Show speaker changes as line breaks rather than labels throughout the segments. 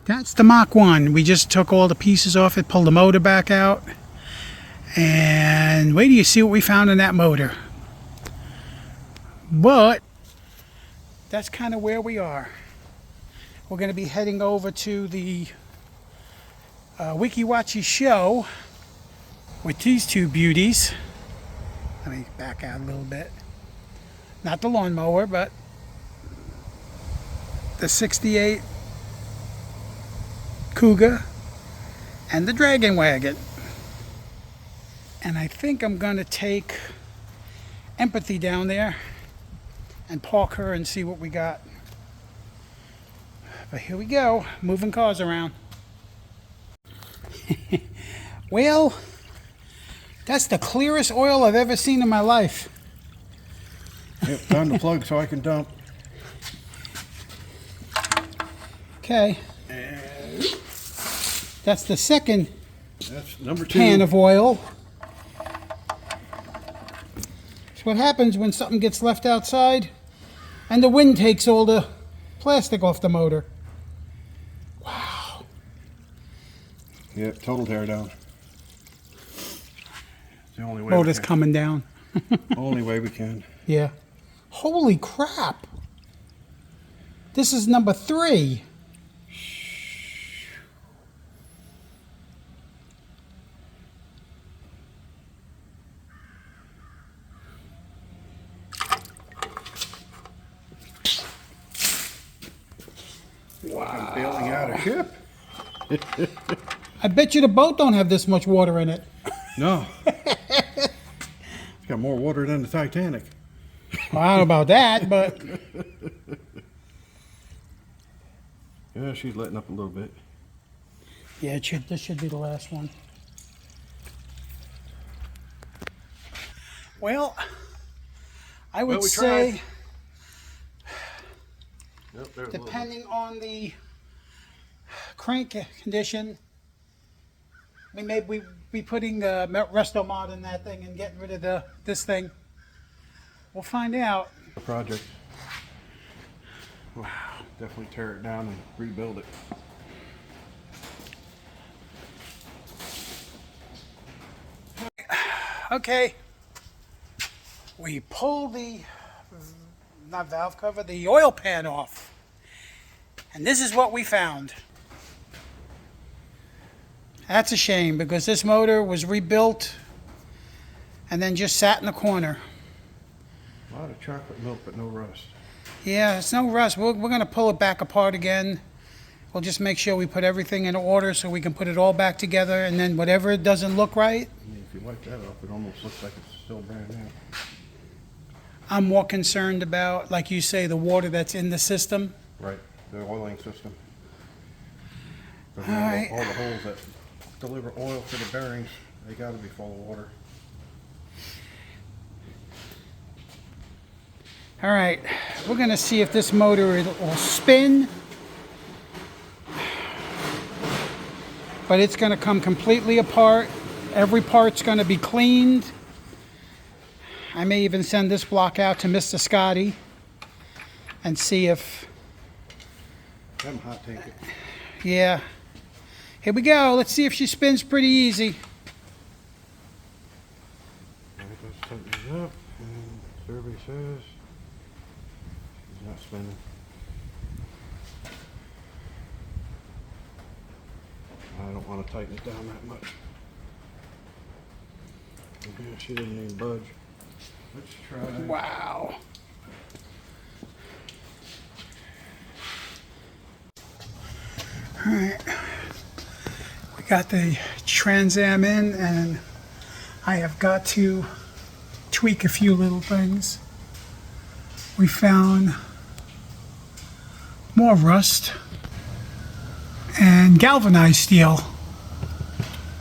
That's the Mach 1. We just took all the pieces off it, pulled the motor back out. And wait till you see what we found in that motor. But that's kind of where we are. We're going to be heading over to the Wikiwachi show with these two beauties. Let me back out a little bit. Not the lawnmower, but the 68 Cougar and the Dragon Wagon. And I think I'm going to take Empathy down there and park her and see what we got. But here we go, moving cars around. Well, that's the clearest oil I've ever seen in my life.
Yep, time to plug so I can dump.
Okay.
And
that's the second
that's number 2
can of oil. It's what happens when something gets left outside and the wind takes all the plastic off the motor. Wow.
Yep, total tear down. It's the only way.
Motor's coming down.
Only way we can.
Yeah. Holy crap. This is number 3.
Wow. I'm bailing out a ship.
I bet you the boat don't have this much water in it.
No. It's got more water than the Titanic.
Well, I don't know about that, but
yeah, she's letting up a little bit.
yeah, this should be the last one. Well, I would say,
Yep,
depending on the crank condition, we may be putting Resto Mod in that thing and getting rid of this thing. We'll find out.
The project. Wow. Definitely tear it down and rebuild it.
Okay. We pull the, not valve cover, the oil pan off. And this is what we found. That's a shame because this motor was rebuilt and then just sat in the corner.
A lot of chocolate milk, but no rust.
Yeah, it's no rust. We're going to pull it back apart again. We'll just make sure we put everything in order so we can put it all back together. And then whatever doesn't look right.
I mean, if you wipe that off, it almost looks like it's still brand new.
I'm more concerned about, like you say, the water that's in the system.
Right, the oiling system.
All right.
All the holes that deliver oil to the bearings, they got to be full of water.
All right, we're going to see if this motor will spin. But it's going to come completely apart. Every part's going to be cleaned. I may even send this block out to Mr. Scotty and see if...
Them hot take it.
Yeah. Here we go. Let's see if she spins pretty easy.
All right, let's tighten these up. And survey says she's not spinning. I don't want to tighten it down that much. Okay, she didn't even budge. Let's try.
Wow. All right. We got the Trans Am in, and I have got to tweak a few little things. We found more rust and galvanized steel.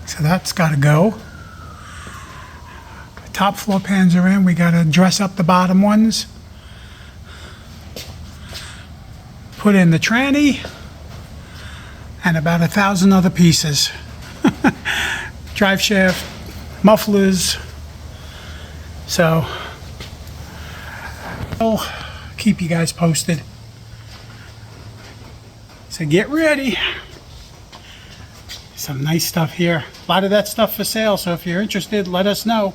So that's got to go. The top floor pans are in. We got to dress up the bottom ones. Put in the tranny and about 1,000 other pieces. Drive shaft, mufflers. So I'll keep you guys posted. So get ready. Some nice stuff here. A lot of that stuff for sale, so if you're interested, let us know.